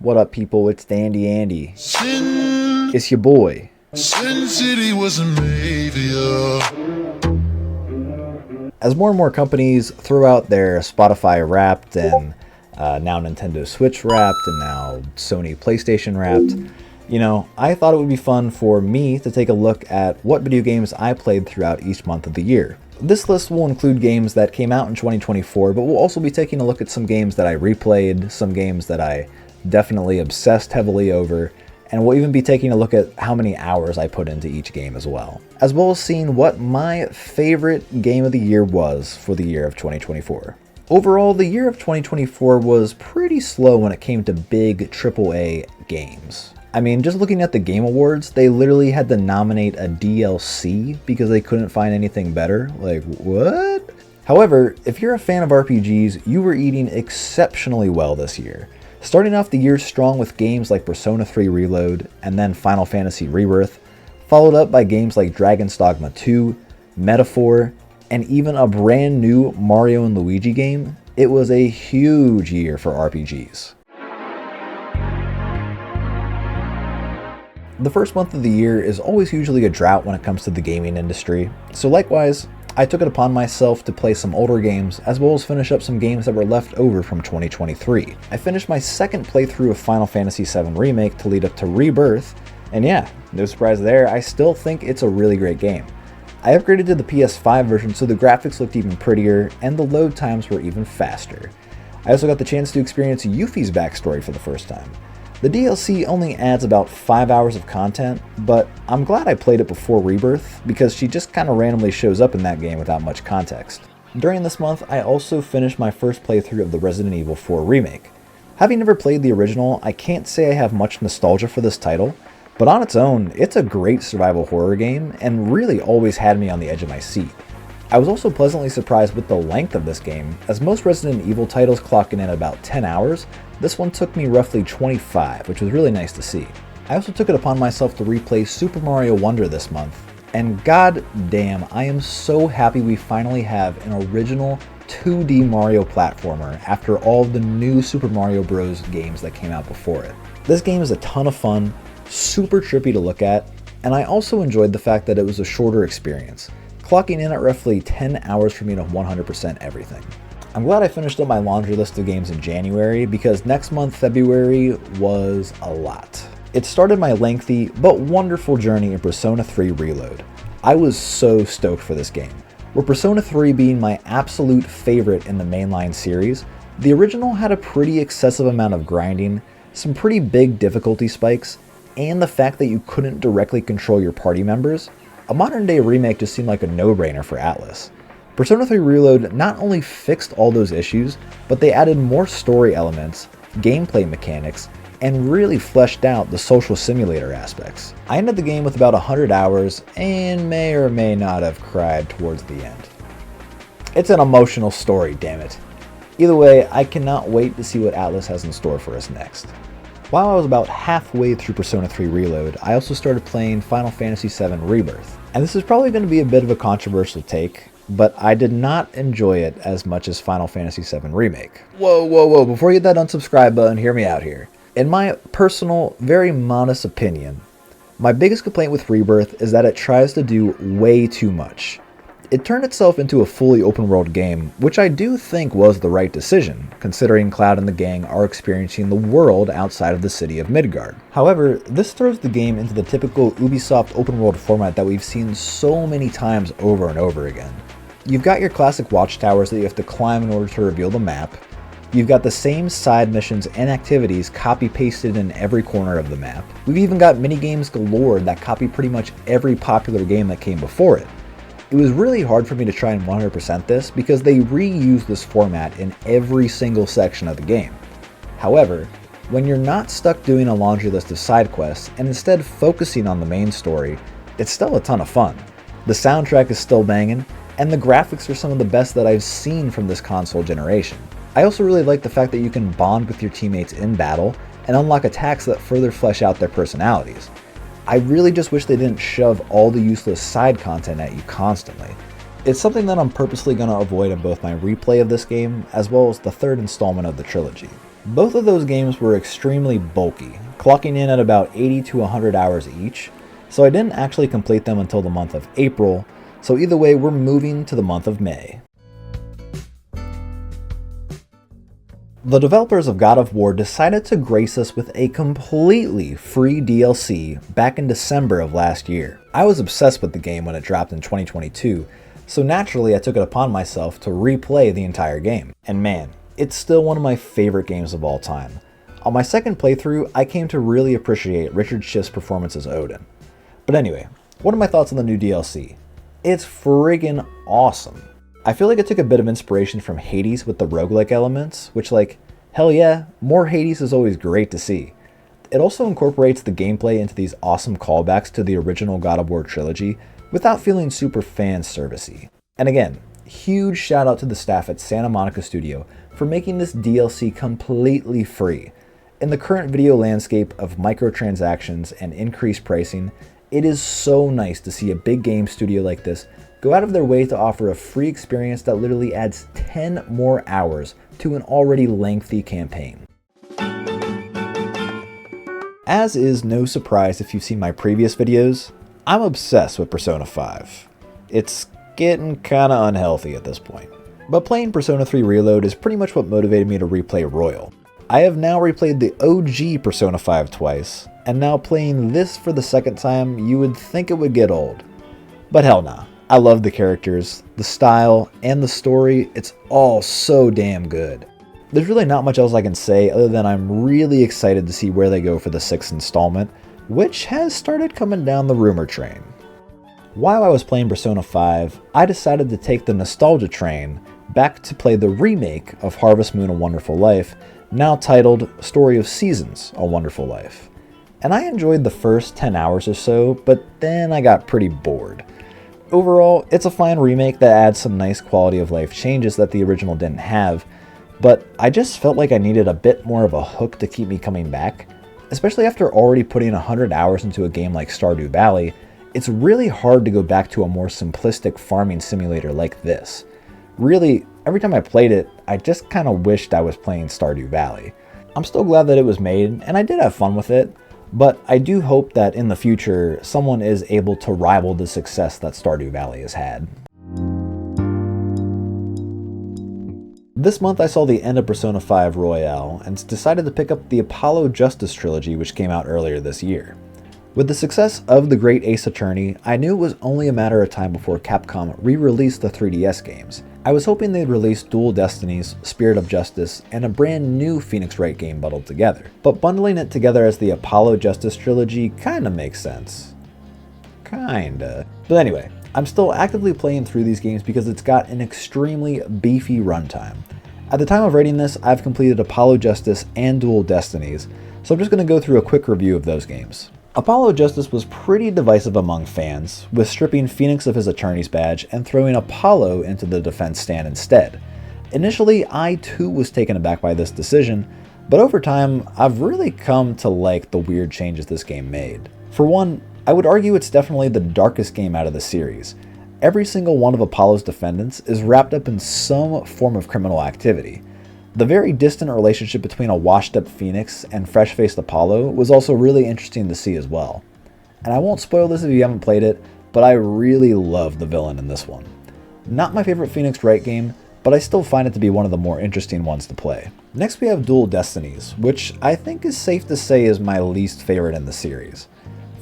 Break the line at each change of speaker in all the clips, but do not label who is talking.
What up, people? It's DandyAndy. It's your boy. Sin City was a As more and more companies throw out their Spotify Wrapped and now Nintendo Switch Wrapped and now Sony PlayStation Wrapped, I thought it would be fun for me to take a look at what video games I played throughout each month of the year. This list will include games that came out in 2024, but we'll also be taking a look at some games that I replayed, some games that I definitely obsessed heavily over, and we'll even be taking a look at how many hours I put into each game as well as seeing what my favorite game of the year was for the year of 2024. Overall, the year of 2024 was pretty slow when it came to big AAA games. I mean, just looking at the Game Awards, they literally had to nominate a DLC because they couldn't find anything better. Like, what? However, if you're a fan of RPGs, you were eating exceptionally well this year. Starting off the year strong with games like Persona 3 Reload and then Final Fantasy Rebirth, followed up by games like Dragon's Dogma 2, Metaphor, and even a brand new Mario & Luigi game, it was a huge year for RPGs. The first month of the year is always usually a drought when it comes to the gaming industry, so likewise, I took it upon myself to play some older games as well as finish up some games that were left over from 2023. I finished my second playthrough of Final Fantasy VII Remake to lead up to Rebirth, and yeah, no surprise there, I still think it's a really great game. I upgraded to the PS5 version so the graphics looked even prettier and the load times were even faster. I also got the chance to experience Yuffie's backstory for the first time. The DLC only adds about 5 hours of content, but I'm glad I played it before Rebirth because she just kind of randomly shows up in that game without much context. During this month, I also finished my first playthrough of the Resident Evil 4 remake. Having never played the original, I can't say I have much nostalgia for this title, but on its own, it's a great survival horror game and really always had me on the edge of my seat. I was also pleasantly surprised with the length of this game, as most Resident Evil titles clock in at about 10 hours, this one took me roughly 25, which was really nice to see. I also took it upon myself to replay Super Mario Wonder this month, and god damn, I am so happy we finally have an original 2D Mario platformer after all of the new Super Mario Bros. Games that came out before it. This game is a ton of fun, super trippy to look at, and I also enjoyed the fact that it was a shorter experience, clocking in at roughly 10 hours for me to 100% everything. I'm glad I finished up my laundry list of games in January because next month, February, was a lot. It started my lengthy but wonderful journey in Persona 3 Reload. I was so stoked for this game. With Persona 3 being my absolute favorite in the mainline series, the original had a pretty excessive amount of grinding, some pretty big difficulty spikes, and the fact that you couldn't directly control your party members. A modern day remake just seemed like a no-brainer for Atlus. Persona 3 Reload not only fixed all those issues, but they added more story elements, gameplay mechanics, and really fleshed out the social simulator aspects. I ended the game with about 100 hours and may or may not have cried towards the end. It's an emotional story, damn it. Either way, I cannot wait to see what Atlus has in store for us next. While I was about halfway through Persona 3 Reload, I also started playing Final Fantasy VII Rebirth. And this is probably going to be a bit of a controversial take, but I did not enjoy it as much as Final Fantasy VII Remake. Whoa, before you hit that unsubscribe button, hear me out here. In my personal, very modest opinion, my biggest complaint with Rebirth is that it tries to do way too much. It turned itself into a fully open world game, which I do think was the right decision, considering Cloud and the gang are experiencing the world outside of the city of Midgard. However, this throws the game into the typical Ubisoft open world format that we've seen so many times over and over again. You've got your classic watchtowers that you have to climb in order to reveal the map. You've got the same side missions and activities copy-pasted in every corner of the map. We've even got minigames galore that copy pretty much every popular game that came before it. It was really hard for me to try and 100% this because they reuse this format in every single section of the game. However, when you're not stuck doing a laundry list of side quests and instead focusing on the main story, it's still a ton of fun. The soundtrack is still banging, and the graphics are some of the best that I've seen from this console generation. I also really like the fact that you can bond with your teammates in battle and unlock attacks that further flesh out their personalities. I really just wish they didn't shove all the useless side content at you constantly. It's something that I'm purposely going to avoid in both my replay of this game as well as the third installment of the trilogy. Both of those games were extremely bulky, clocking in at about 80 to 100 hours each, so I didn't actually complete them until the month of April, so either way we're moving to the month of May. The developers of God of War decided to grace us with a completely free DLC back in December of last year. I was obsessed with the game when it dropped in 2022, so naturally I took it upon myself to replay the entire game. And man, it's still one of my favorite games of all time. On my second playthrough, I came to really appreciate Richard Schiff's performance as Odin. But anyway, what are my thoughts on the new DLC? It's friggin' awesome. I feel like it took a bit of inspiration from Hades with the roguelike elements, which hell yeah, more Hades is always great to see. It also incorporates the gameplay into these awesome callbacks to the original God of War trilogy without feeling super fan servicey. And again, huge shout out to the staff at Santa Monica Studio for making this DLC completely free. In the current video landscape of microtransactions and increased pricing, it is so nice to see a big game studio like this go out of their way to offer a free experience that literally adds 10 more hours to an already lengthy campaign. As is no surprise if you've seen my previous videos, I'm obsessed with Persona 5. It's getting kinda unhealthy at this point. But playing Persona 3 Reload is pretty much what motivated me to replay Royal. I have now replayed the OG Persona 5 twice, and now playing this for the second time, you would think it would get old. But hell nah. I love the characters, the style, and the story. It's all so damn good. There's really not much else I can say other than I'm really excited to see where they go for the 6th installment, which has started coming down the rumor train. While I was playing Persona 5, I decided to take the nostalgia train back to play the remake of Harvest Moon: A Wonderful Life, now titled Story of Seasons: A Wonderful Life. And I enjoyed the first 10 hours or so, but then I got pretty bored. Overall, it's a fine remake that adds some nice quality of life changes that the original didn't have, but I just felt like I needed a bit more of a hook to keep me coming back. Especially after already putting 100 hours into a game like Stardew Valley, it's really hard to go back to a more simplistic farming simulator like this. Really, every time I played it, I just kinda wished I was playing Stardew Valley. I'm still glad that it was made, and I did have fun with it, but I do hope that in the future, someone is able to rival the success that Stardew Valley has had. This month I saw the end of Persona 5 Royale, and decided to pick up the Apollo Justice trilogy which came out earlier this year. With the success of The Great Ace Attorney, I knew it was only a matter of time before Capcom re-released the 3DS games. I was hoping they'd release Dual Destinies, Spirit of Justice, and a brand new Phoenix Wright game bundled together. But bundling it together as the Apollo Justice trilogy kinda makes sense. Kinda. But anyway, I'm still actively playing through these games because it's got an extremely beefy runtime. At the time of writing this, I've completed Apollo Justice and Dual Destinies, so I'm just going to go through a quick review of those games. Apollo Justice was pretty divisive among fans, with stripping Phoenix of his attorney's badge and throwing Apollo into the defense stand instead. Initially, I too was taken aback by this decision, but over time, I've really come to like the weird changes this game made. For one, I would argue it's definitely the darkest game out of the series. Every single one of Apollo's defendants is wrapped up in some form of criminal activity. The very distant relationship between a washed-up Phoenix and fresh-faced Apollo was also really interesting to see as well. And I won't spoil this if you haven't played it, but I really love the villain in this one. Not my favorite Phoenix Wright game, but I still find it to be one of the more interesting ones to play. Next we have Dual Destinies, which I think is safe to say is my least favorite in the series.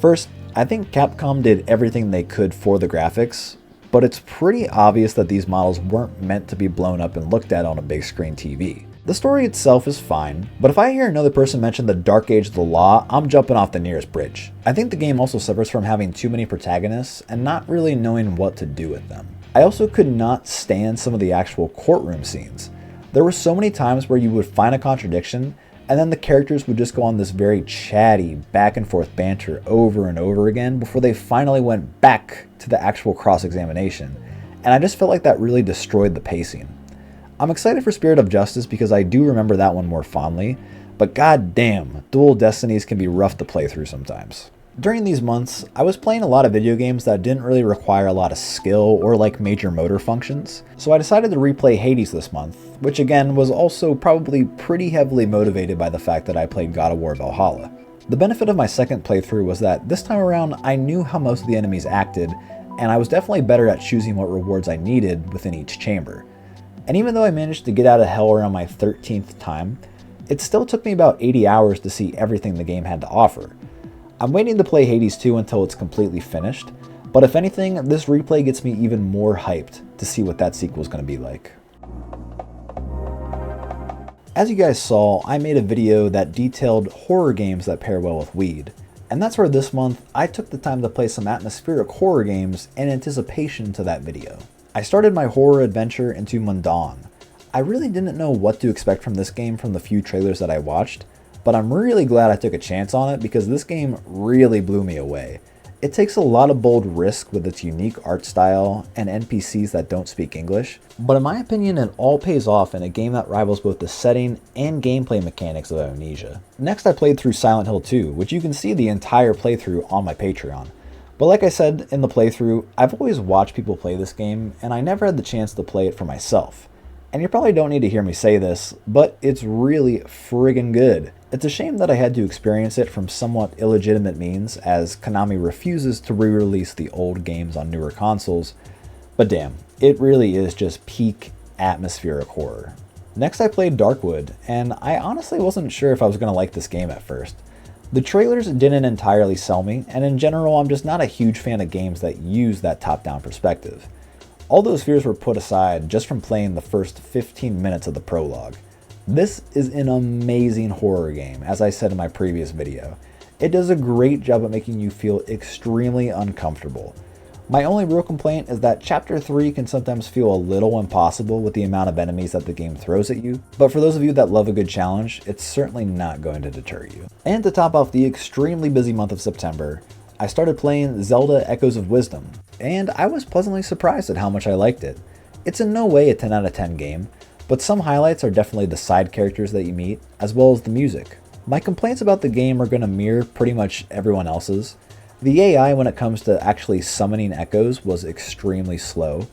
First, I think Capcom did everything they could for the graphics, but it's pretty obvious that these models weren't meant to be blown up and looked at on a big screen TV. The story itself is fine, but if I hear another person mention the Dark Age of the Law, I'm jumping off the nearest bridge. I think the game also suffers from having too many protagonists and not really knowing what to do with them. I also could not stand some of the actual courtroom scenes. There were so many times where you would find a contradiction, and then the characters would just go on this very chatty back and forth banter over and over again before they finally went back to the actual cross-examination, and I just felt like that really destroyed the pacing. I'm excited for Spirit of Justice because I do remember that one more fondly, but goddamn, Dual Destinies can be rough to play through sometimes. During these months, I was playing a lot of video games that didn't really require a lot of skill or like major motor functions, so I decided to replay Hades this month, which again was also probably pretty heavily motivated by the fact that I played God of War Valhalla. The benefit of my second playthrough was that this time around I knew how most of the enemies acted, and I was definitely better at choosing what rewards I needed within each chamber. And even though I managed to get out of hell around my 13th time, it still took me about 80 hours to see everything the game had to offer. I'm waiting to play Hades 2 until it's completely finished, but if anything, this replay gets me even more hyped to see what that sequel is going to be like. As you guys saw, I made a video that detailed horror games that pair well with weed, and that's where this month I took the time to play some atmospheric horror games in anticipation to that video. I started my horror adventure into Mundong. I really didn't know what to expect from this game from the few trailers that I watched, but I'm really glad I took a chance on it because this game really blew me away. It takes a lot of bold risk with its unique art style and NPCs that don't speak English, but in my opinion it all pays off in a game that rivals both the setting and gameplay mechanics of Amnesia. Next I played through Silent Hill 2, which you can see the entire playthrough on my Patreon. But like I said in the playthrough, I've always watched people play this game and I never had the chance to play it for myself. And you probably don't need to hear me say this, but it's really friggin' good. It's a shame that I had to experience it from somewhat illegitimate means, as Konami refuses to re-release the old games on newer consoles, but damn, it really is just peak atmospheric horror. Next I played Darkwood, and I honestly wasn't sure if I was going to like this game at first. The trailers didn't entirely sell me, and in general I'm just not a huge fan of games that use that top-down perspective. All those fears were put aside just from playing the first 15 minutes of the prologue. This is an amazing horror game, as I said in my previous video. It does a great job at making you feel extremely uncomfortable. My only real complaint is that Chapter 3 can sometimes feel a little impossible with the amount of enemies that the game throws at you, but for those of you that love a good challenge, it's certainly not going to deter you. And to top off the extremely busy month of September, I started playing Zelda Echoes of Wisdom, and I was pleasantly surprised at how much I liked it. It's in no way a 10 out of 10 game, but some highlights are definitely the side characters that you meet, as well as the music. My complaints about the game are going to mirror pretty much everyone else's. The AI when it comes to actually summoning echoes was extremely slow,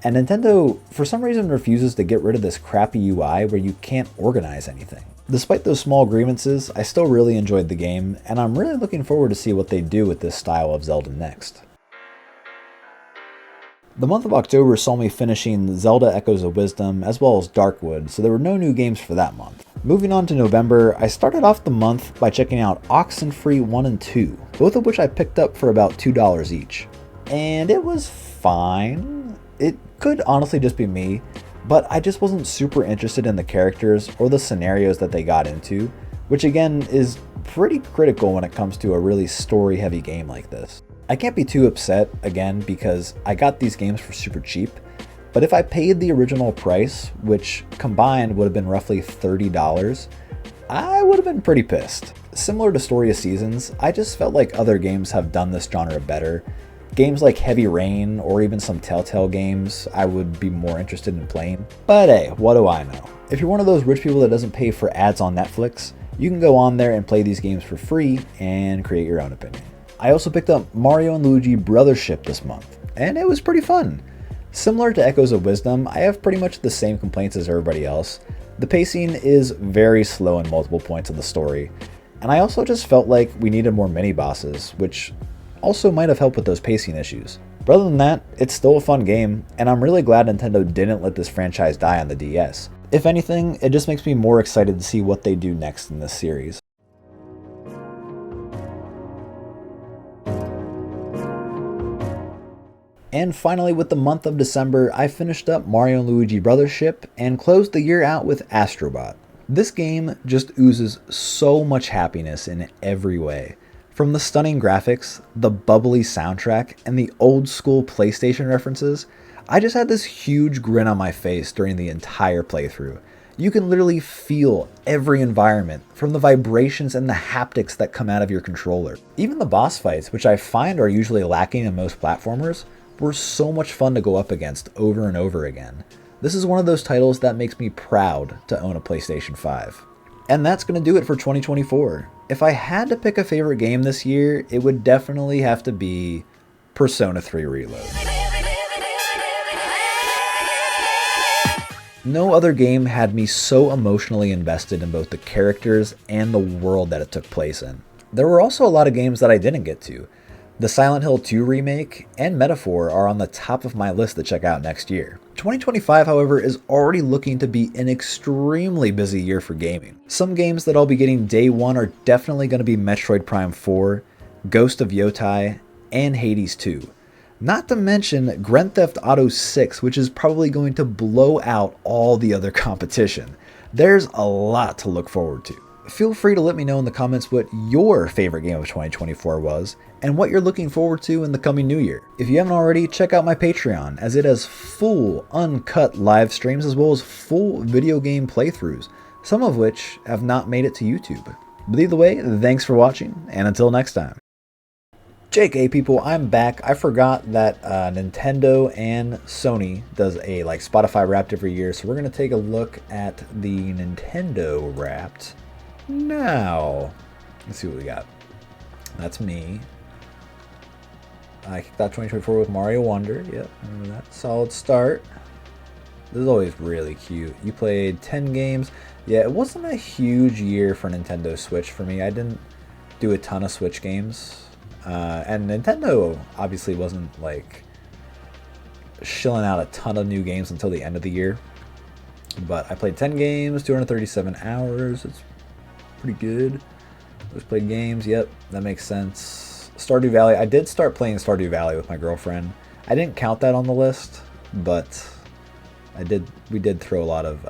and Nintendo for some reason refuses to get rid of this crappy UI where you can't organize anything. Despite those small grievances, I still really enjoyed the game, and I'm really looking forward to see what they do with this style of Zelda next. The month of October saw me finishing Zelda Echoes of Wisdom as well as Darkwood, so there were no new games for that month. Moving on to November, I started off the month by checking out Oxenfree 1 and 2, both of which I picked up for about $2 each. And it was fine. It could honestly just be me, but I just wasn't super interested in the characters or the scenarios that they got into, which again is pretty critical when it comes to a really story-heavy game like this. I can't be too upset, again, because I got these games for super cheap, but if I paid the original price, which combined would have been roughly $30, I would have been pretty pissed. Similar to Story of Seasons, I just felt like other games have done this genre better. Games like Heavy Rain or even some Telltale games I would be more interested in playing. But hey, what do I know? If you're one of those rich people that doesn't pay for ads on Netflix, you can go on there and play these games for free and create your own opinion. I also picked up Mario & Luigi Brothership this month, and it was pretty fun. Similar to Echoes of Wisdom, I have pretty much the same complaints as everybody else. The pacing is very slow in multiple points of the story, and I also just felt like we needed more mini-bosses, which also might have helped with those pacing issues. But other than that, it's still a fun game, and I'm really glad Nintendo didn't let this franchise die on the DS. If anything, it just makes me more excited to see what they do next in this series. And finally, with the month of December, I finished up Mario & Luigi Brothership and closed the year out with Astrobot. This game just oozes so much happiness in every way. From the stunning graphics, the bubbly soundtrack, and the old school PlayStation references, I just had this huge grin on my face during the entire playthrough. You can literally feel every environment, from the vibrations and the haptics that come out of your controller. Even the boss fights, which I find are usually lacking in most platformers, were so much fun to go up against over and over again. This is one of those titles that makes me proud to own a PlayStation 5. And that's going to do it for 2024. If I had to pick a favorite game this year, it would definitely have to be Persona 3 Reload. No other game had me so emotionally invested in both the characters and the world that it took place in. There were also a lot of games that I didn't get to. The Silent Hill 2 remake and Metaphor are on the top of my list to check out next year. 2025, however, is already looking to be an extremely busy year for gaming. Some games that I'll be getting day one are definitely going to be Metroid Prime 4, Ghost of Yotai, and Hades 2. Not to mention Grand Theft Auto 6, which is probably going to blow out all the other competition. There's a lot to look forward to. Feel free to let me know in the comments what your favorite game of 2024 was, and what you're looking forward to in the coming new year. If you haven't already, check out my Patreon, as it has full, uncut live streams as well as full video game playthroughs, some of which have not made it to YouTube. But either way, thanks for watching, and until next time. JK people, I'm back. I forgot that Nintendo and Sony does a Spotify Wrapped every year, so we're going to take a look at the Nintendo Wrapped now. Let's see what we got. That's me. I kicked out 2024 with Mario Wonder. Yep, remember that. Solid start. This is always really cute. You played 10 games. Yeah, it wasn't a huge year for Nintendo Switch for me. I didn't do a ton of Switch games. And Nintendo obviously wasn't shilling out a ton of new games until the end of the year. But I played 10 games, 237 hours. It's pretty good. Just played games. Yep, that makes sense. Stardew Valley. I did start playing Stardew Valley with my girlfriend. I didn't count that on the list, but we did throw a lot of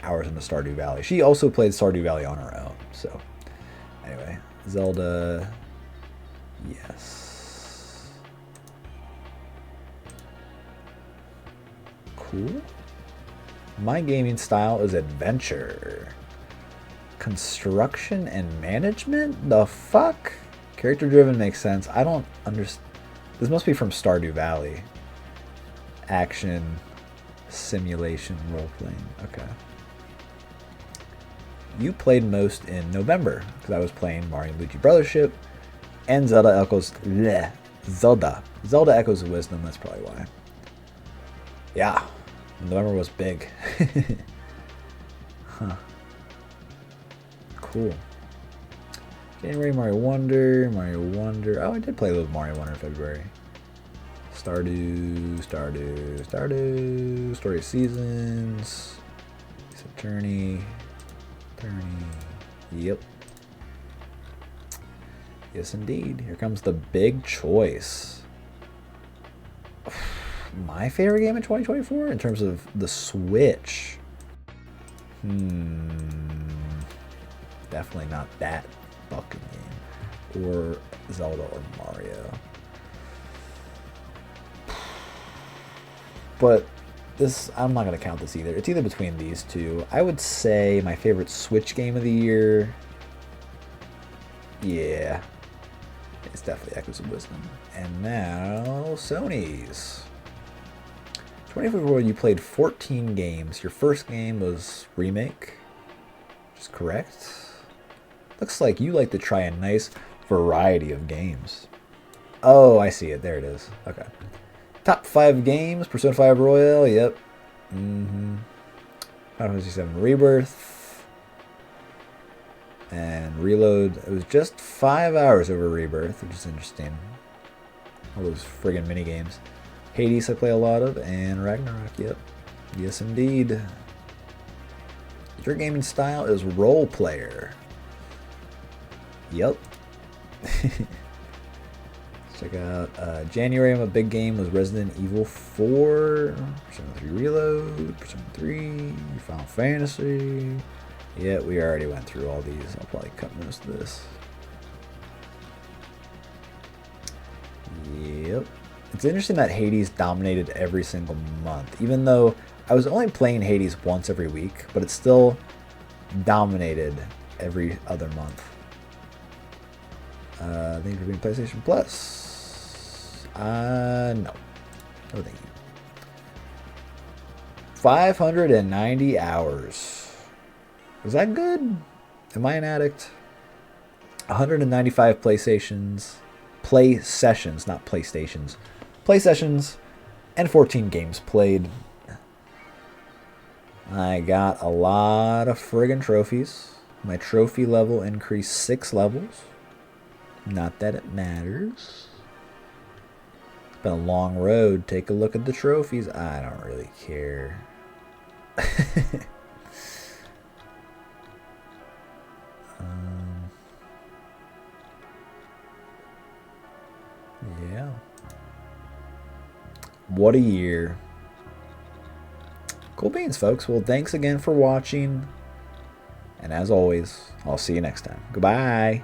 hours into Stardew Valley. She also played Stardew Valley on her own. So anyway, Zelda. Yes. Cool. My gaming style is adventure. Construction and management? The fuck? Character driven makes sense. I don't understand. This must be from Stardew Valley. Action, simulation, role playing. Okay. You played most in November because I was playing Mario and Luigi Brothership and Zelda Echoes of Wisdom. That's probably why. Yeah, November was big. Huh. Cool. January, Mario Wonder. Oh, I did play a little Mario Wonder in February. Stardew. Story of Seasons. Journey. Yep. Yes, indeed. Here comes the big choice. My favorite game in 2024 in terms of the Switch. Definitely not that fucking game. Or Zelda or Mario. But this, I'm not going to count this either. It's either between these two. I would say my favorite Switch game of the year. Yeah. It's definitely Echoes of Wisdom. And now, Sony's. 2024, you played 14 games. Your first game was Remake, which is correct. Looks like you like to try a nice variety of games. Oh, I see it. There it is. Okay. Top 5 games. Persona 5 Royal. Yep. Final Fantasy 7 Rebirth. And Reload. It was just 5 hours over Rebirth, which is interesting. All those friggin' mini games. Hades I play a lot of. And Ragnarok. Yep. Yes, indeed. Your gaming style is role player. Yep. Check out January. A big game was Resident Evil 4, Persona 3 Reload, Persona 3, Final Fantasy. Yeah, we already went through all these. I'll probably cut most of this. Yep. It's interesting that Hades dominated every single month, even though I was only playing Hades once every week, but it still dominated every other month. Thank you for being PlayStation Plus. No. No, thank you. 590 hours. Was that good? Am I an addict? 195 play sessions, not PlayStations. Play sessions and 14 games played. I got a lot of friggin' trophies. My trophy level increased 6 levels. Not that it matters. It's been a long road. Take a look at the trophies. I don't really care. Yeah. What a year. Cool beans, folks. Well, thanks again for watching. And as always, I'll see you next time. Goodbye.